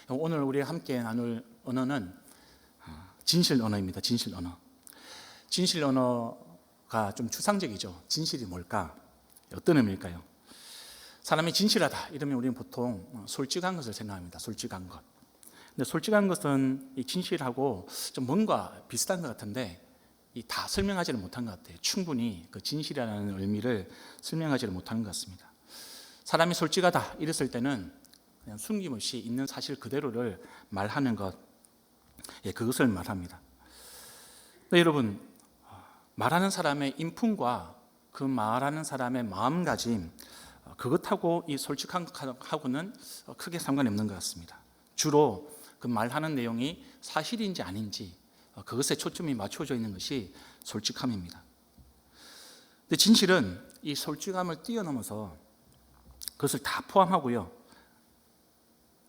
오늘 우리 함께 나눌 언어는 진실 언어입니다. 진실 언어. 진실 언어가 좀 추상적이죠. 진실이 뭘까? 어떤 의미일까요? 사람이 진실하다 이러면 우리는 보통 솔직한 것을 생각합니다. 솔직한 것. 근데 솔직한 것은 이 진실하고 좀 뭔가 비슷한 것 같은데 다 설명하지는 못한 것 같아요. 충분히 그 진실이라는 의미를 설명하지를 못하는 것 같습니다. 사람이 솔직하다 이랬을 때는 그냥 숨김없이 있는 사실 그대로를 말하는 것, 그것을 말합니다. 근데 여러분, 말하는 사람의 인품과 그 말하는 사람의 마음가짐, 그것하고 이 솔직한 것하고는 크게 상관이 없는 것 같습니다. 주로 그 말하는 내용이 사실인지 아닌지 그것에 초점이 맞춰져 있는 것이 솔직함입니다. 근데 진실은 이 솔직함을 뛰어넘어서 그것을 다 포함하고요.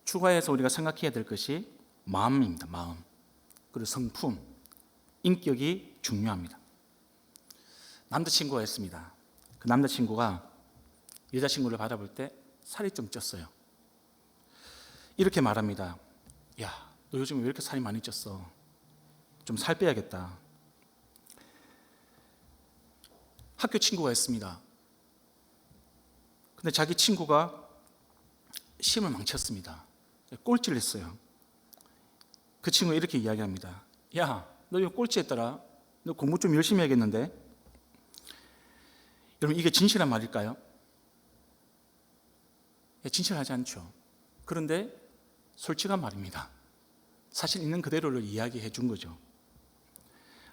추가해서 우리가 생각해야 될 것이 마음입니다. 마음. 그리고 성품, 인격이 중요합니다. 남자친구가 있습니다. 그 남자친구가 여자친구를 바라볼 때 살이 좀 쪘어요. 이렇게 말합니다. 야, 너 요즘 왜 이렇게 살이 많이 쪘어? 좀 살 빼야겠다. 학교 친구가 있습니다. 근데 자기 친구가 시험을 망쳤습니다. 꼴찌를 했어요. 그 친구가 이렇게 이야기합니다. 야, 너 이거 꼴찌했더라. 너 공부 좀 열심히 해야겠는데? 여러분, 이게 진실한 말일까요? 진실하지 않죠. 그런데 솔직한 말입니다. 사실 있는 그대로를 이야기해 준 거죠.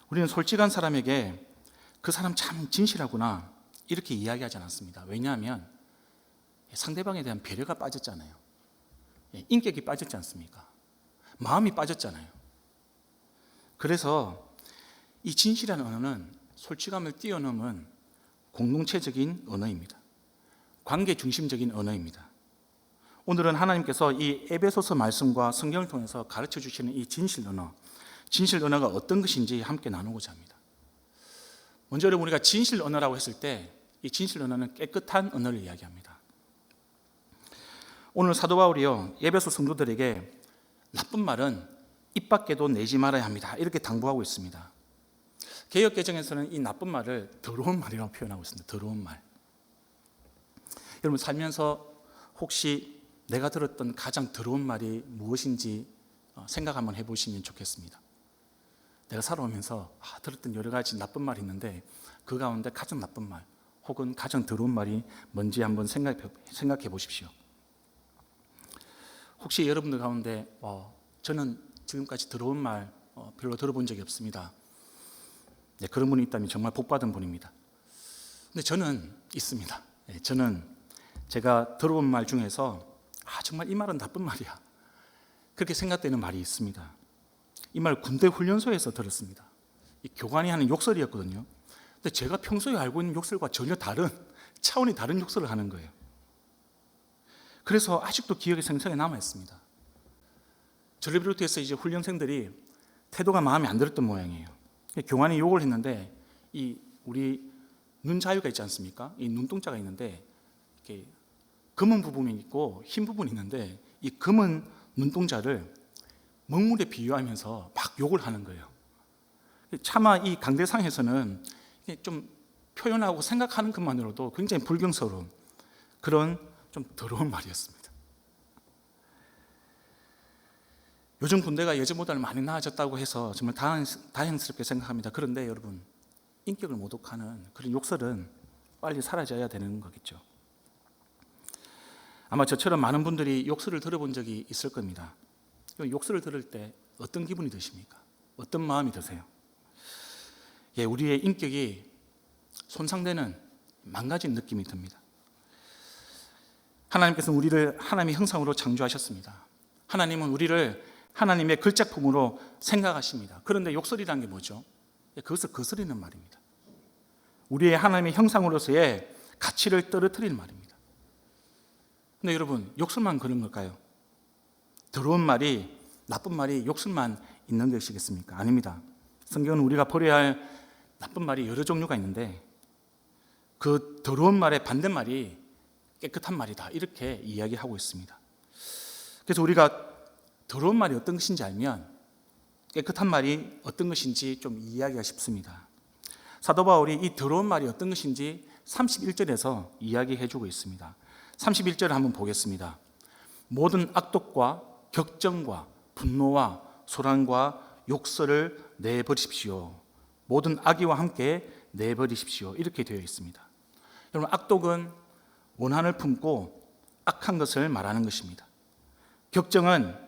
우리는 솔직한 사람에게 그 사람 참 진실하구나 이렇게 이야기하지 않았습니다. 왜냐하면 상대방에 대한 배려가 빠졌잖아요. 인격이 빠졌지 않습니까? 마음이 빠졌잖아요. 그래서 이 진실한 언어는 솔직함을 뛰어넘은 공동체적인 언어입니다. 관계 중심적인 언어입니다. 오늘은 하나님께서 이 에베소서 말씀과 성경을 통해서 가르쳐 주시는 이 진실 언어가 어떤 것인지 함께 나누고자 합니다. 먼저 우리가 진실 언어라고 했을 때 이 진실 언어는 깨끗한 언어를 이야기합니다. 오늘 사도 바울이요, 에베소 성도들에게 나쁜 말은 입 밖에도 내지 말아야 합니다. 이렇게 당부하고 있습니다. 개역 개정에서는 이 나쁜 말을 더러운 말이라고 표현하고 있습니다. 더러운 말. 여러분 살면서 혹시 내가 들었던 가장 더러운 말이 무엇인지 생각 한번 해보시면 좋겠습니다. 내가 살아오면서 들었던 여러 가지 나쁜 말이 있는데 그 가운데 가장 나쁜 말 혹은 가장 더러운 말이 뭔지 한번 생각해 보십시오. 혹시 여러분들 가운데 저는 지금까지 더러운 말 별로 들어본 적이 없습니다. 그런 분이 있다면 정말 복받은 분입니다. 근데 저는 있습니다. 저는 제가 들어본 말 중에서 정말 이 말은 나쁜 말이야 그렇게 생각되는 말이 있습니다. 이 말 군대 훈련소에서 들었습니다. 이 교관이 하는 욕설이었거든요. 근데 제가 평소에 알고 있는 욕설과 전혀 다른 차원이 다른 욕설을 하는 거예요. 그래서 아직도 기억에 생생하게 남아 있습니다. 저를 비롯해서 이제 훈련생들이 태도가 마음에 안 들었던 모양이에요. 교관이 욕을 했는데 우리 눈 자유가 있지 않습니까? 이 눈동자가 있는데 이렇게 검은 부분이 있고 흰 부분이 있는데 이 검은 눈동자를 먹물에 비유하면서 막 욕을 하는 거예요. 차마 이 강대상에서는 좀 표현하고 생각하는 것만으로도 굉장히 불경스러운 그런 좀 더러운 말이었습니다. 요즘 군대가 예전보다는 많이 나아졌다고 해서 정말 다행스럽게 생각합니다. 그런데 여러분, 인격을 모독하는 그런 욕설은 빨리 사라져야 되는 거겠죠. 아마 저처럼 많은 분들이 욕설을 들어본 적이 있을 겁니다. 욕설을 들을 때 어떤 기분이 드십니까? 어떤 마음이 드세요? 우리의 인격이 손상되는 망가진 느낌이 듭니다. 하나님께서는 우리를 하나님의 형상으로 창조하셨습니다. 하나님은 우리를 하나님의 걸작품으로 생각하십니다. 그런데 욕설이라는 게 뭐죠? 그것을 거스르는 말입니다. 우리의 하나님의 형상으로서의 가치를 떨어뜨리는 말입니다. 근데 여러분, 욕설만 그런 걸까요? 더러운 말이, 나쁜 말이 욕설만 있는 것이겠습니까? 아닙니다. 성경은 우리가 버려야 할 나쁜 말이 여러 종류가 있는데 그 더러운 말의 반대말이 깨끗한 말이다 이렇게 이야기하고 있습니다. 그래서 우리가 더러운 말이 어떤 것인지 알면 깨끗한 말이 어떤 것인지 좀 이해하기가 쉽습니다. 사도 바울이 이 더러운 말이 어떤 것인지 31절에서 이야기해 주고 있습니다. 31절을 한번 보겠습니다. 모든 악독과 격정과 분노와 소란과 욕설을 내버리십시오. 모든 악의와 함께 내버리십시오. 이렇게 되어 있습니다. 여러분, 악독은 원한을 품고 악한 것을 말하는 것입니다. 격정은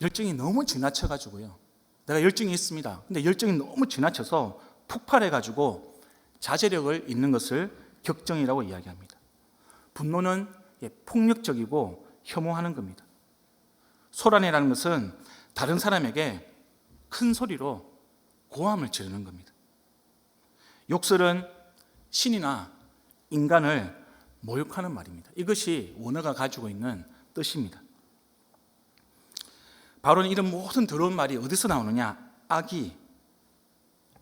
열정이 너무 지나쳐가지고요. 내가 열정이 있습니다. 근데 열정이 너무 지나쳐서 폭발해가지고 자제력을 잃는 것을 격정이라고 이야기합니다. 분노는 폭력적이고 혐오하는 겁니다. 소란이라는 것은 다른 사람에게 큰 소리로 고함을 지르는 겁니다. 욕설은 신이나 인간을 모욕하는 말입니다. 이것이 원어가 가지고 있는 뜻입니다. 바울은 이런 모든 더러운 말이 어디서 나오느냐?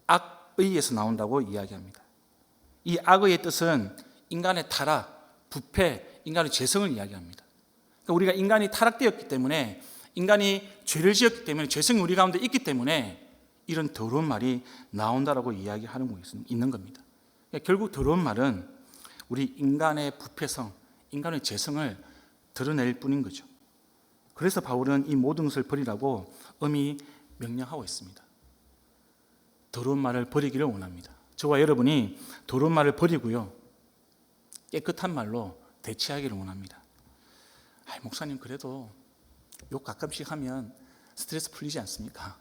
악의에서 나온다고 이야기합니다. 이 악의의 뜻은 인간의 타락, 부패, 인간의 죄성을 이야기합니다. 그러니까 우리가 인간이 타락되었기 때문에, 인간이 죄를 지었기 때문에, 죄성이 우리 가운데 있기 때문에 이런 더러운 말이 나온다라고 이야기하는 거 있는 겁니다. 그러니까 결국 더러운 말은 우리 인간의 부패성, 인간의 죄성을 드러낼 뿐인 거죠. 그래서 바울은 이 모든 것을 버리라고 엄히 명령하고 있습니다. 더러운 말을 버리기를 원합니다. 저와 여러분이 더러운 말을 버리고요, 깨끗한 말로 대체하기를 원합니다. 목사님, 그래도 욕 가끔씩 하면 스트레스 풀리지 않습니까?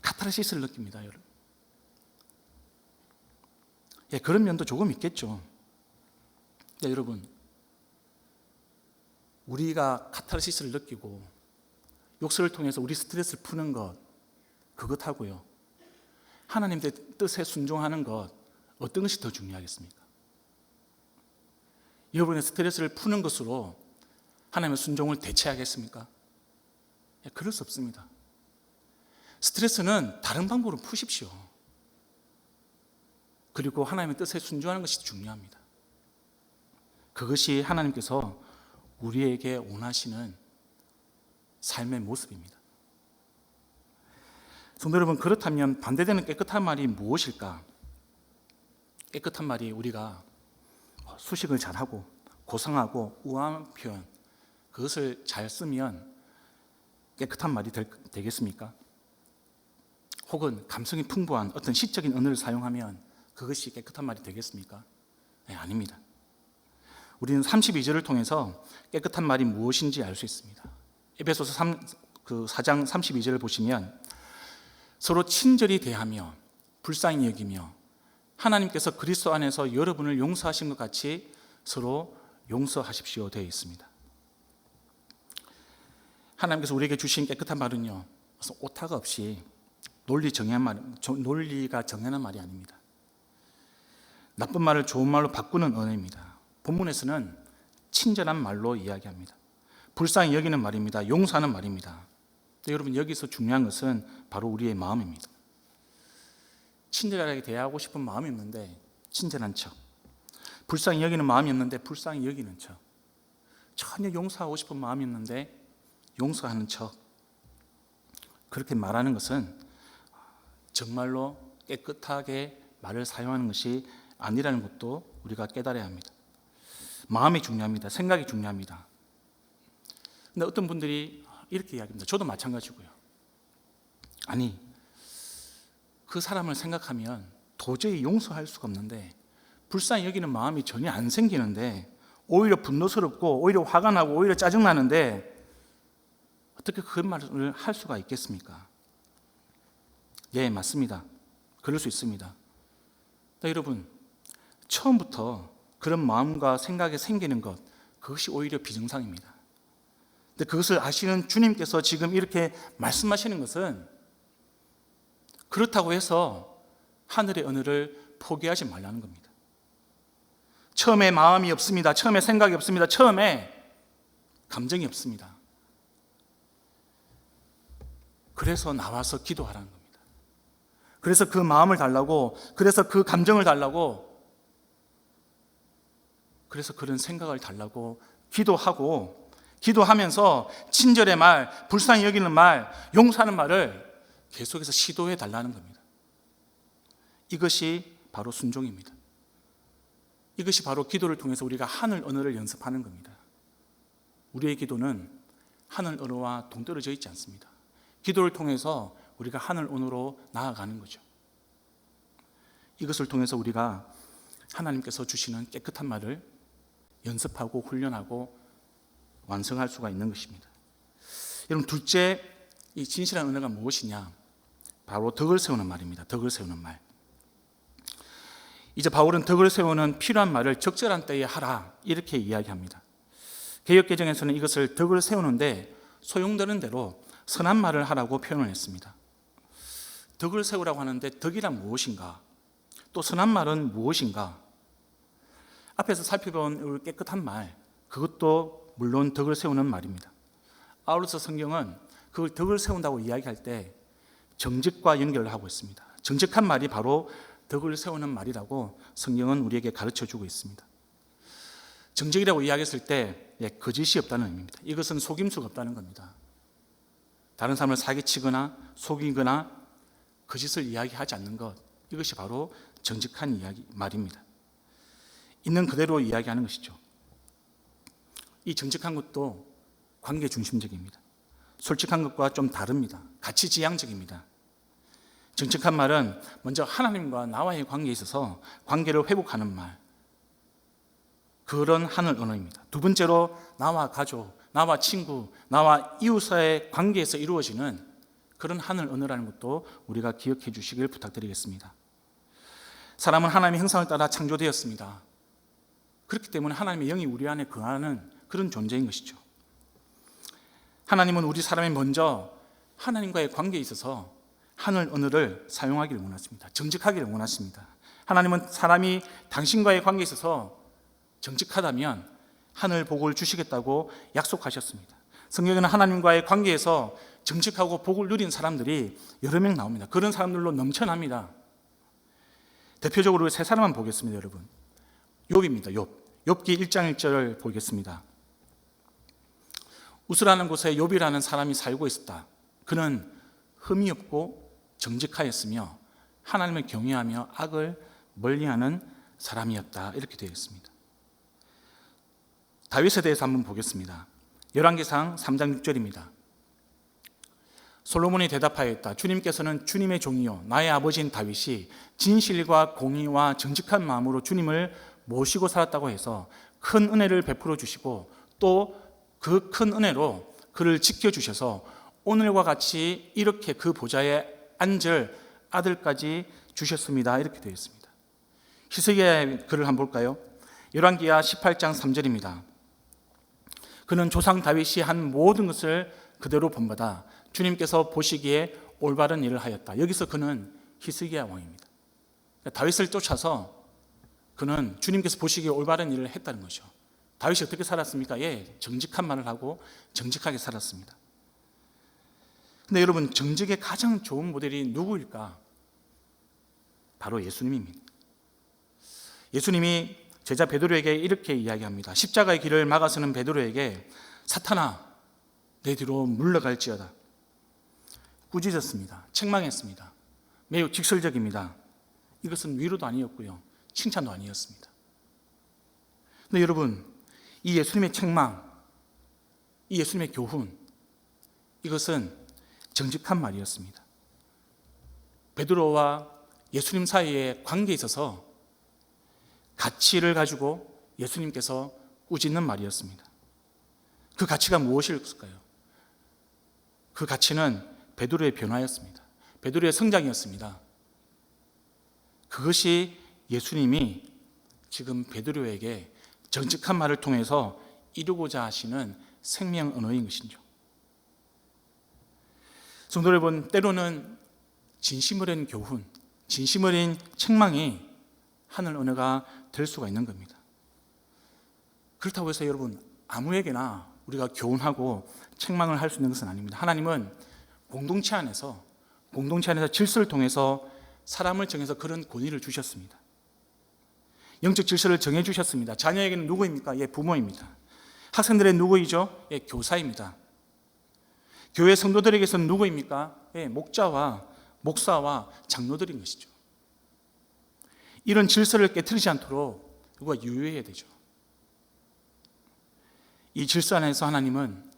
카타르시스를 느낍니다, 여러분. 그런 면도 조금 있겠죠. 여러분, 우리가 카타르시스를 느끼고 욕설을 통해서 우리 스트레스를 푸는 것, 그것하고요, 하나님의 뜻에 순종하는 것, 어떤 것이 더 중요하겠습니까? 여러분의 스트레스를 푸는 것으로 하나님의 순종을 대체하겠습니까? 그럴 수 없습니다. 스트레스는 다른 방법으로 푸십시오. 그리고 하나님의 뜻에 순종하는 것이 중요합니다. 그것이 하나님께서 우리에게 원하시는 삶의 모습입니다. 성도 여러분, 그렇다면 반대되는 깨끗한 말이 무엇일까? 깨끗한 말이 우리가 수식을 잘하고 고상하고 우아한 표현, 그것을 잘 쓰면 깨끗한 말이 되겠습니까? 혹은 감성이 풍부한 어떤 시적인 언어를 사용하면 그것이 깨끗한 말이 되겠습니까? 네, 아닙니다. 우리는 32절을 통해서 깨끗한 말이 무엇인지 알 수 있습니다. 에베소서 4장 32절을 보시면 서로 친절히 대하며 불쌍히 여기며 하나님께서 그리스도 안에서 여러분을 용서하신 것 같이 서로 용서하십시오 되어 있습니다. 하나님께서 우리에게 주신 깨끗한 말은요, 오타가 없이 논리가 정연한 말이 아닙니다. 나쁜 말을 좋은 말로 바꾸는 언어입니다. 본문에서는 친절한 말로 이야기합니다. 불쌍히 여기는 말입니다. 용서하는 말입니다. 여러분, 여기서 중요한 것은 바로 우리의 마음입니다. 친절하게 대하고 싶은 마음이 없는데 친절한 척, 불쌍히 여기는 마음이 없는데 불쌍히 여기는 척, 전혀 용서하고 싶은 마음이 없는데 용서하는 척, 그렇게 말하는 것은 정말로 깨끗하게 말을 사용하는 것이 아니라는 것도 우리가 깨달아야 합니다. 마음이 중요합니다. 생각이 중요합니다. 근데 어떤 분들이 이렇게 이야기합니다. 저도 마찬가지고요. 아니, 그 사람을 생각하면 도저히 용서할 수가 없는데, 불쌍히 여기는 마음이 전혀 안 생기는데, 오히려 분노스럽고 오히려 화가 나고 오히려 짜증나는데 어떻게 그 말을 할 수가 있겠습니까? 예, 맞습니다. 그럴 수 있습니다. 여러분, 처음부터 그런 마음과 생각이 생기는 것, 그것이 오히려 비정상입니다. 근데 그것을 아시는 주님께서 지금 이렇게 말씀하시는 것은 그렇다고 해서 하늘의 언어를 포기하지 말라는 겁니다. 처음에 마음이 없습니다. 처음에 생각이 없습니다. 처음에 감정이 없습니다. 그래서 나와서 기도하라는 겁니다. 그래서 그 마음을 달라고, 그래서 그 감정을 달라고, 그래서 그런 생각을 달라고 기도하고 기도하면서 친절의 말, 불쌍히 여기는 말, 용서하는 말을 계속해서 시도해 달라는 겁니다. 이것이 바로 순종입니다. 이것이 바로 기도를 통해서 우리가 하늘 언어를 연습하는 겁니다. 우리의 기도는 하늘 언어와 동떨어져 있지 않습니다. 기도를 통해서 우리가 하늘 언어로 나아가는 거죠. 이것을 통해서 우리가 하나님께서 주시는 깨끗한 말을 연습하고 훈련하고 완성할 수가 있는 것입니다. 여러분, 둘째, 이 진실한 언어가 무엇이냐? 바로 덕을 세우는 말입니다. 덕을 세우는 말. 이제 바울은 덕을 세우는 필요한 말을 적절한 때에 하라, 이렇게 이야기합니다. 개역개정에서는 이것을 덕을 세우는데 소용되는 대로 선한 말을 하라고 표현을 했습니다. 덕을 세우라고 하는데 덕이란 무엇인가? 또 선한 말은 무엇인가? 앞에서 살펴본 깨끗한 말, 그것도 물론 덕을 세우는 말입니다. 아울러서 성경은 그걸 덕을 세운다고 이야기할 때 정직과 연결을 하고 있습니다. 정직한 말이 바로 덕을 세우는 말이라고 성경은 우리에게 가르쳐주고 있습니다. 정직이라고 이야기했을 때 거짓이 없다는 의미입니다. 이것은 속임수가 없다는 겁니다. 다른 사람을 사기치거나 속이거나 거짓을 이야기하지 않는 것, 이것이 바로 정직한 말입니다. 있는 그대로 이야기하는 것이죠. 이 정직한 것도 관계 중심적입니다. 솔직한 것과 좀 다릅니다. 가치지향적입니다. 정직한 말은 먼저 하나님과 나와의 관계에 있어서 관계를 회복하는 말, 그런 하늘 언어입니다. 두 번째로 나와 가족, 나와 친구, 나와 이웃과의 관계에서 이루어지는 그런 하늘 언어라는 것도 우리가 기억해 주시길 부탁드리겠습니다. 사람은 하나님의 형상을 따라 창조되었습니다. 그렇기 때문에 하나님의 영이 우리 안에 거하는 그런 존재인 것이죠. 하나님은 우리 사람이 먼저 하나님과의 관계에 있어서 하늘 언어를 사용하기를 원하십니다. 정직하기를 원하십니다. 하나님은 사람이 당신과의 관계에 있어서 정직하다면 하늘 복을 주시겠다고 약속하셨습니다. 성경에는 하나님과의 관계에서 정직하고 복을 누린 사람들이 여러 명 나옵니다. 그런 사람들로 넘쳐납니다. 대표적으로 세 사람만 보겠습니다, 여러분. 욥입니다. 욥기 1장 1절을 보겠습니다. 우스라는 곳에 욥이라는 사람이 살고 있었다. 그는 흠이 없고 정직하였으며 하나님을 경외하며 악을 멀리하는 사람이었다. 이렇게 되어 있습니다. 다윗에 대해서 한번 보겠습니다. 열왕기상 3장 6절입니다. 솔로몬이 대답하였다. 주님께서는 주님의 종이요 나의 아버지인 다윗이 진실과 공의와 정직한 마음으로 주님을 모시고 살았다고 해서 큰 은혜를 베풀어 주시고 또 그 큰 은혜로 그를 지켜주셔서 오늘과 같이 이렇게 그 보좌에 앉을 아들까지 주셨습니다. 이렇게 되어 있습니다. 히스기야의 글을 한번 볼까요? 열왕기하 18장 3절입니다. 그는 조상 다윗이 한 모든 것을 그대로 본받아 주님께서 보시기에 올바른 일을 하였다. 여기서 그는 히스기야 왕입니다. 다윗을 쫓아서 그는 주님께서 보시기에 올바른 일을 했다는 거죠. 다윗이 어떻게 살았습니까? 정직한 말을 하고 정직하게 살았습니다. 근데 여러분, 정직의 가장 좋은 모델이 누구일까? 바로 예수님입니다. 예수님이 제자 베드로에게 이렇게 이야기합니다. 십자가의 길을 막아서는 베드로에게 사탄아, 내 뒤로 물러갈지어다. 꾸짖었습니다. 책망했습니다. 매우 직설적입니다. 이것은 위로도 아니었고요, 칭찬도 아니었습니다. 근데 여러분, 이 예수님의 책망, 이 예수님의 교훈, 이것은 정직한 말이었습니다. 베드로와 예수님 사이의 관계에 있어서 가치를 가지고 예수님께서 꾸짖는 말이었습니다. 그 가치가 무엇일까요? 그 가치는 베드로의 변화였습니다. 베드로의 성장이었습니다. 그것이 예수님이 지금 베드로에게 정직한 말을 통해서 이루고자 하시는 생명 언어인 것이죠. 성도 여러분, 때로는 진심 어린 교훈, 진심 어린 책망이 하늘 언어가 될 수가 있는 겁니다. 그렇다고 해서 여러분, 아무에게나 우리가 교훈하고 책망을 할 수 있는 것은 아닙니다. 하나님은 공동체 안에서 질서를 통해서 사람을 정해서 그런 권위를 주셨습니다. 영적 질서를 정해 주셨습니다. 자녀에게는 누구입니까? 부모입니다. 학생들의 누구이죠? 예, 교사입니다. 교회 성도들에게서는 누구입니까? 예, 목자와 목사와 장로들인 것이죠. 이런 질서를 깨트리지 않도록 우리가 유의해야 되죠. 이 질서 안에서 하나님은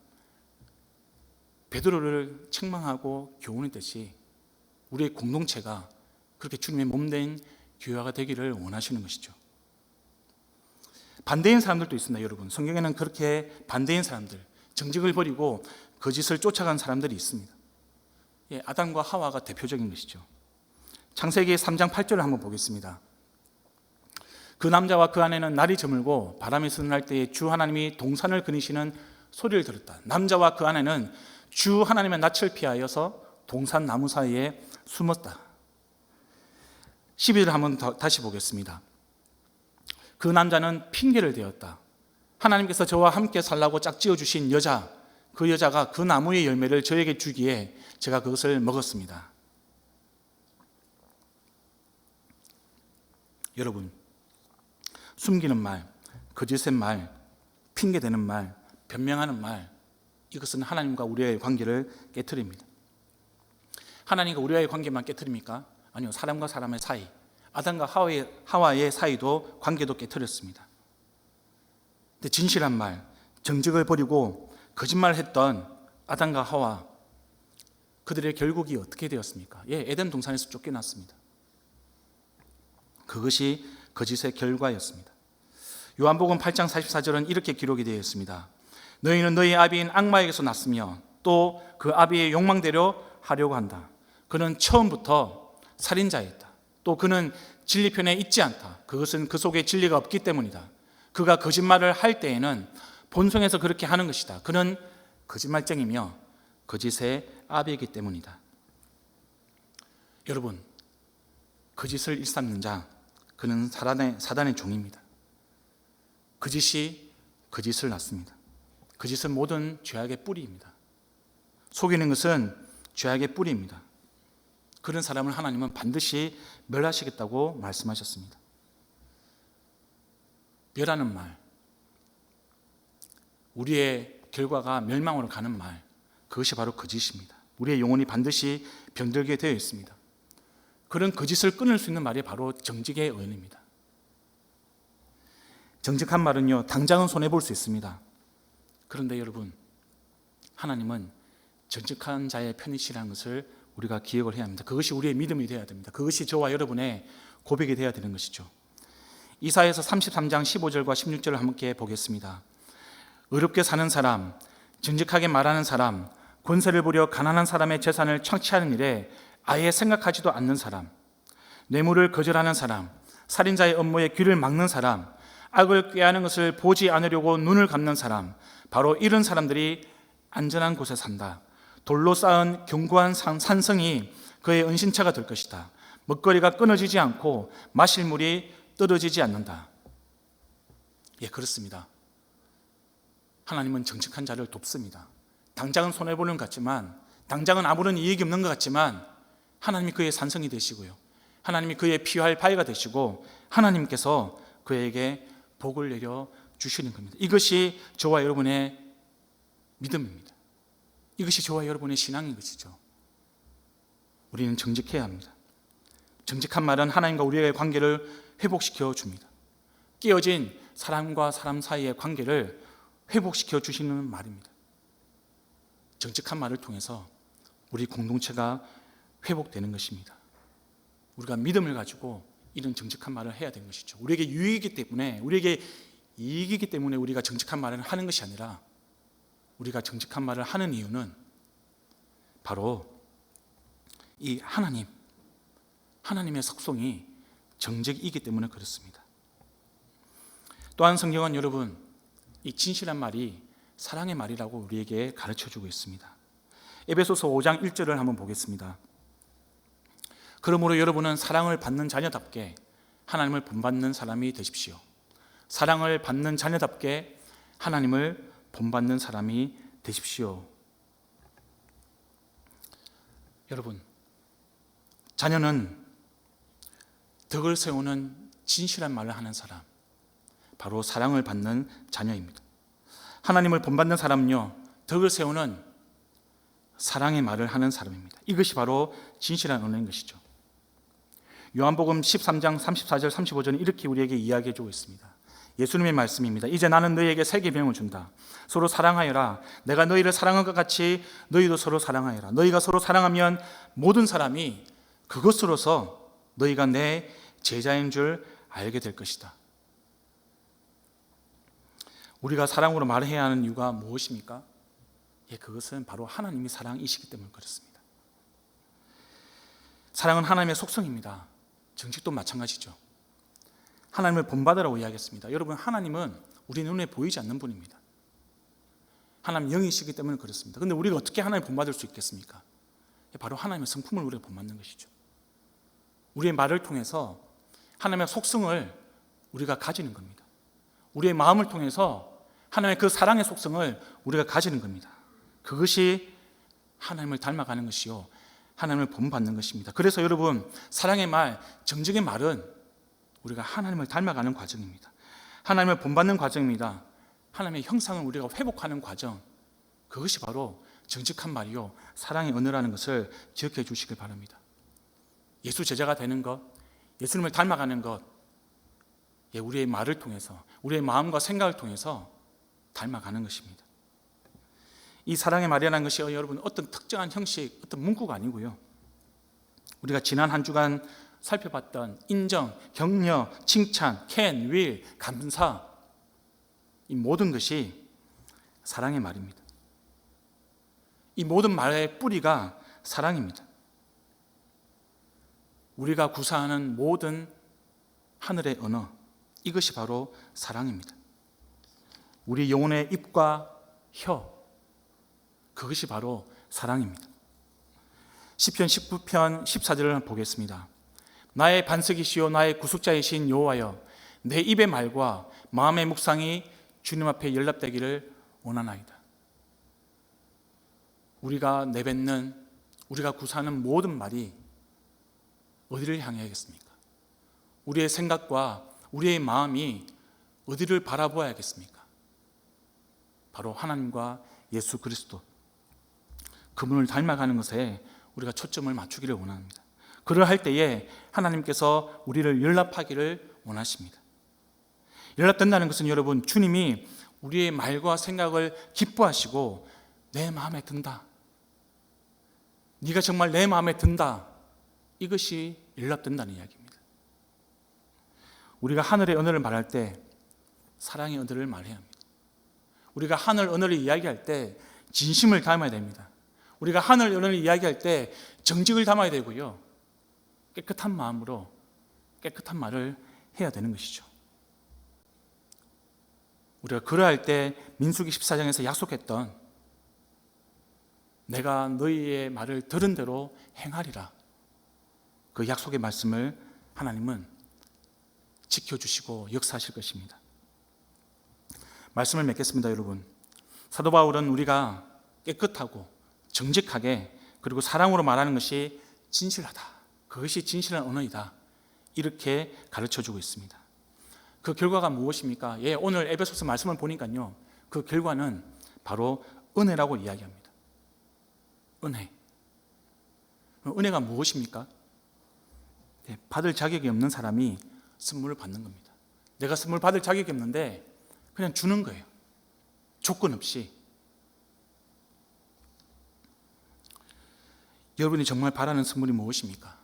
베드로를 책망하고 교훈했듯이 우리의 공동체가 그렇게 주님의 몸된 교회가 되기를 원하시는 것이죠. 반대인 사람들도 있습니다, 여러분. 성경에는 그렇게 반대인 사람들, 정직을 버리고 거짓을 쫓아간 사람들이 있습니다. 예, 아담과 하와가 대표적인 것이죠. 창세기 3장 8절을 한번 보겠습니다. 그 남자와 그 아내는 날이 저물고 바람이 서늘할 때에 주 하나님이 동산을 그리시는 소리를 들었다. 남자와 그 아내는 주 하나님의 낯을 피하여서 동산 나무 사이에 숨었다. 12절 한번 다시 보겠습니다. 그 남자는 핑계를 대었다. 하나님께서 저와 함께 살라고 짝지어 주신 여자, 그 여자가 그 나무의 열매를 저에게 주기에 제가 그것을 먹었습니다. 여러분, 숨기는 말, 거짓의 말, 핑계대는 말, 변명하는 말, 이것은 하나님과 우리의 관계를 깨트립니다. 하나님과 우리와의 관계만 깨트립니까? 아니요, 사람과 사람의 사이, 아담과 하와의 사이도 관계도 깨트렸습니다. 근데 진실한 말, 정직을 버리고 거짓말했던 아담과 하와, 그들의 결국이 어떻게 되었습니까? 예, 에덴 동산에서 쫓겨났습니다. 그것이 거짓의 결과였습니다. 요한복음 8장 44절은 이렇게 기록이 되어 있습니다. 너희는 너희 아비인 악마에게서 났으며 또 그 아비의 욕망대로 하려고 한다. 그는 처음부터 살인자였다. 또 그는 진리편에 있지 않다. 그것은 그 속에 진리가 없기 때문이다. 그가 거짓말을 할 때에는 본성에서 그렇게 하는 것이다. 그는 거짓말쟁이며 거짓의 아비이기 때문이다. 여러분, 거짓을 일삼는 자, 그는 사단의 종입니다. 거짓이 거짓을 낳습니다. 거짓은 모든 죄악의 뿌리입니다. 속이는 것은 죄악의 뿌리입니다. 그런 사람을 하나님은 반드시 멸하시겠다고 말씀하셨습니다. 멸하는 말, 우리의 결과가 멸망으로 가는 말, 그것이 바로 거짓입니다. 우리의 영혼이 반드시 병들게 되어 있습니다. 그런 거짓을 끊을 수 있는 말이 바로 정직의 언어입니다. 정직한 말은요, 당장은 손해볼 수 있습니다. 그런데 여러분, 하나님은 정직한 자의 편이시라는 것을 우리가 기억을 해야 합니다. 그것이 우리의 믿음이 되어야 됩니다. 그것이 저와 여러분의 고백이 되어야 되는 것이죠. 이사야서 33장 15절과 16절을 함께 보겠습니다. 의롭게 사는 사람, 정직하게 말하는 사람, 권세를 부려 가난한 사람의 재산을 착취하는 일에 아예 생각하지도 않는 사람, 뇌물을 거절하는 사람, 살인자의 업무에 귀를 막는 사람, 악을 꾀하는 것을 보지 않으려고 눈을 감는 사람, 바로 이런 사람들이 안전한 곳에 산다. 돌로 쌓은 견고한 산성이 그의 은신처가 될 것이다. 먹거리가 끊어지지 않고 마실 물이 떨어지지 않는다. 예, 그렇습니다. 하나님은 정직한 자를 돕습니다. 당장은 손해보는 것 같지만, 당장은 아무런 이익이 없는 것 같지만 하나님이 그의 산성이 되시고요, 하나님이 그의 피할 바위가 되시고 하나님께서 그에게 복을 내려 주시는 겁니다. 이것이 저와 여러분의 믿음입니다. 이것이 저와 여러분의 신앙인 것이죠. 우리는 정직해야 합니다. 정직한 말은 하나님과 우리의 관계를 회복시켜 줍니다. 깨어진 사람과 사람 사이의 관계를 회복시켜 주시는 말입니다. 정직한 말을 통해서 우리 공동체가 회복되는 것입니다. 우리가 믿음을 가지고 이런 정직한 말을 해야 되는 것이죠. 우리에게 유익이기 때문에, 우리에게 이익이기 때문에 우리가 정직한 말을 하는 것이 아니라, 우리가 정직한 말을 하는 이유는 바로 이 하나님의 속성이 정직이기 때문에 그렇습니다. 또한 성경은 여러분, 이 진실한 말이 사랑의 말이라고 우리에게 가르쳐주고 있습니다. 에베소서 5장 1절을 한번 보겠습니다. 그러므로 여러분은 사랑을 받는 자녀답게 하나님을 본받는 사람이 되십시오. 사랑을 받는 자녀답게 하나님을 본받는 사람이 되십시오. 여러분, 자녀는 덕을 세우는 진실한 말을 하는 사람, 바로 사랑을 받는 자녀입니다. 하나님을 본받는 사람은요, 덕을 세우는 사랑의 말을 하는 사람입니다. 이것이 바로 진실한 언어인 것이죠. 요한복음 13장 34절 35절은 이렇게 우리에게 이야기해 주고 있습니다. 예수님의 말씀입니다. 이제 나는 너희에게 새 계명을 준다. 서로 사랑하여라. 내가 너희를 사랑한 것 같이 너희도 서로 사랑하여라. 너희가 서로 사랑하면 모든 사람이 그것으로서 너희가 내 제자인 줄 알게 될 것이다. 우리가 사랑으로 말해야 하는 이유가 무엇입니까? 그것은 바로 하나님이 사랑이시기 때문에 그렇습니다. 사랑은 하나님의 속성입니다. 정직도 마찬가지죠. 하나님을 본받으라고 이야기했습니다. 여러분, 하나님은 우리 눈에 보이지 않는 분입니다. 하나님 영이시기 때문에 그렇습니다. 그런데 우리가 어떻게 하나님을 본받을 수 있겠습니까? 바로 하나님의 성품을 우리가 본받는 것이죠. 우리의 말을 통해서 하나님의 속성을 우리가 가지는 겁니다. 우리의 마음을 통해서 하나님의 그 사랑의 속성을 우리가 가지는 겁니다. 그것이 하나님을 닮아가는 것이요, 하나님을 본받는 것입니다. 그래서 여러분, 사랑의 말, 정직의 말은 우리가 하나님을 닮아가는 과정입니다. 하나님을 본받는 과정입니다. 하나님의 형상을 우리가 회복하는 과정, 그것이 바로 정직한 말이요, 사랑의 언어라는 것을 기억해 주시길 바랍니다. 예수 제자가 되는 것, 예수님을 닮아가는 것, 우리의 말을 통해서, 우리의 마음과 생각을 통해서 닮아가는 것입니다. 이 사랑의 말이라는 것이 여러분 어떤 특정한 형식, 어떤 문구가 아니고요, 우리가 지난 한 주간 살펴봤던 인정, 격려, 칭찬, 캔, 윌, 감사, 이 모든 것이 사랑의 말입니다. 이 모든 말의 뿌리가 사랑입니다. 우리가 구사하는 모든 하늘의 언어, 이것이 바로 사랑입니다. 우리 영혼의 입과 혀, 그것이 바로 사랑입니다. 시편 19편 14절을 보겠습니다. 나의 반석이시요 나의 구속자이신 여호와여, 내 입의 말과 마음의 묵상이 주님 앞에 연락되기를 원하나이다. 우리가 내뱉는, 우리가 구사하는 모든 말이 어디를 향해야겠습니까? 우리의 생각과 우리의 마음이 어디를 바라보아야겠습니까? 바로 하나님과 예수 그리스도, 그분을 닮아가는 것에 우리가 초점을 맞추기를 원합니다. 그러할 때에 하나님께서 우리를 연락하기를 원하십니다. 연락된다는 것은 여러분, 주님이 우리의 말과 생각을 기뻐하시고 내 마음에 든다, 네가 정말 내 마음에 든다, 이것이 연락된다는 이야기입니다. 우리가 하늘의 언어를 말할 때 사랑의 언어를 말해야 합니다. 우리가 하늘 언어를 이야기할 때 진심을 담아야 됩니다. 우리가 하늘 언어를 이야기할 때 정직을 담아야 되고요, 깨끗한 마음으로 깨끗한 말을 해야 되는 것이죠. 우리가 그러할 때 민수기 14장에서 약속했던 내가 너희의 말을 들은 대로 행하리라, 그 약속의 말씀을 하나님은 지켜주시고 역사하실 것입니다. 말씀을 맺겠습니다. 여러분, 사도 바울은 우리가 깨끗하고 정직하게 그리고 사랑으로 말하는 것이 진실하다, 그것이 진실한 언어이다, 이렇게 가르쳐주고 있습니다. 그 결과가 무엇입니까? 오늘 에베소서 말씀을 보니까요, 그 결과는 바로 은혜라고 이야기합니다. 은혜. 은혜가 무엇입니까? 받을 자격이 없는 사람이 선물을 받는 겁니다. 내가 선물 받을 자격이 없는데 그냥 주는 거예요, 조건 없이. 여러분이 정말 바라는 선물이 무엇입니까?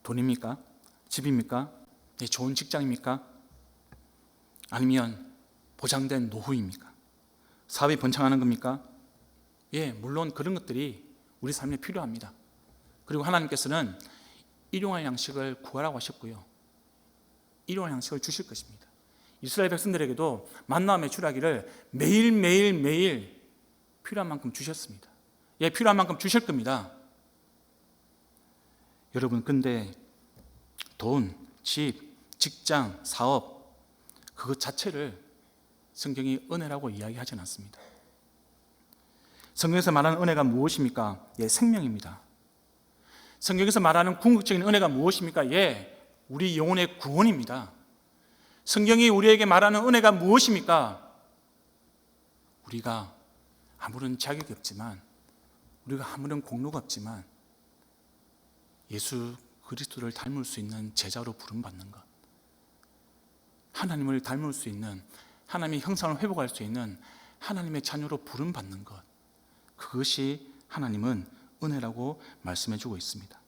돈입니까? 집입니까? 좋은 직장입니까? 아니면 보장된 노후입니까? 사업이 번창하는 겁니까? 물론 그런 것들이 우리 삶에 필요합니다. 그리고 하나님께서는 일용할 양식을 구하라고 하셨고요, 일용할 양식을 주실 것입니다. 이스라엘 백성들에게도 만나와 메추라기를 매일 필요한 만큼 주셨습니다. 필요한 만큼 주실 겁니다. 여러분, 근데 돈, 집, 직장, 사업, 그것 자체를 성경이 은혜라고 이야기하지는 않습니다. 성경에서 말하는 은혜가 무엇입니까? 생명입니다. 성경에서 말하는 궁극적인 은혜가 무엇입니까? 우리 영혼의 구원입니다. 성경이 우리에게 말하는 은혜가 무엇입니까? 우리가 아무런 자격이 없지만, 우리가 아무런 공로가 없지만 예수 그리스도를 닮을 수 있는 제자로 부름받는 것, 하나님을 닮을 수 있는, 하나님의 형상을 회복할 수 있는 하나님의 자녀로 부름받는 것, 그것이 하나님은 은혜라고 말씀해 주고 있습니다.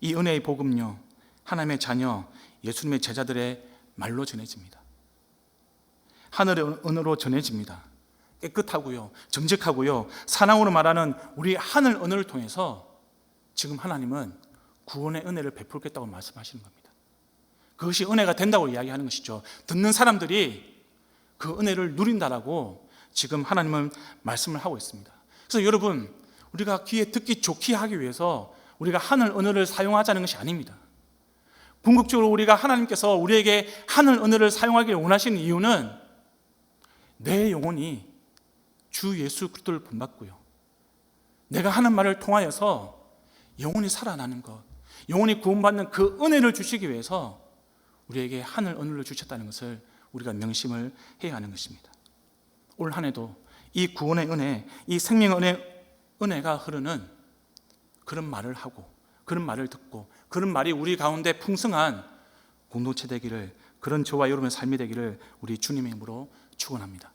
이 은혜의 복음요, 하나님의 자녀, 예수님의 제자들의 말로 전해집니다. 하늘의 언어로 전해집니다. 깨끗하고요, 정직하고요, 사랑으로 말하는 우리 하늘 언어를 통해서 지금 하나님은 구원의 은혜를 베풀겠다고 말씀하시는 겁니다. 그것이 은혜가 된다고 이야기하는 것이죠. 듣는 사람들이 그 은혜를 누린다라고 지금 하나님은 말씀을 하고 있습니다. 그래서 여러분, 우리가 귀에 듣기 좋게 하기 위해서 우리가 하늘 언어를 사용하자는 것이 아닙니다. 궁극적으로 우리가 하나님께서 우리에게 하늘 언어를 사용하기를 원하시는 이유는 내 영혼이 주 예수 그리스도를 본받고요, 내가 하는 말을 통하여서 영혼이 살아나는 것, 영혼이 구원받는 그 은혜를 주시기 위해서 우리에게 하늘 언어를 주셨다는 것을 우리가 명심을 해야 하는 것입니다. 올 한 해도 이 구원의 은혜, 이 생명의 은혜가 흐르는 그런 말을 하고, 그런 말을 듣고, 그런 말이 우리 가운데 풍성한 공동체 되기를, 그런 저와 여러분의 삶이 되기를 우리 주님의 이름으로 축원합니다.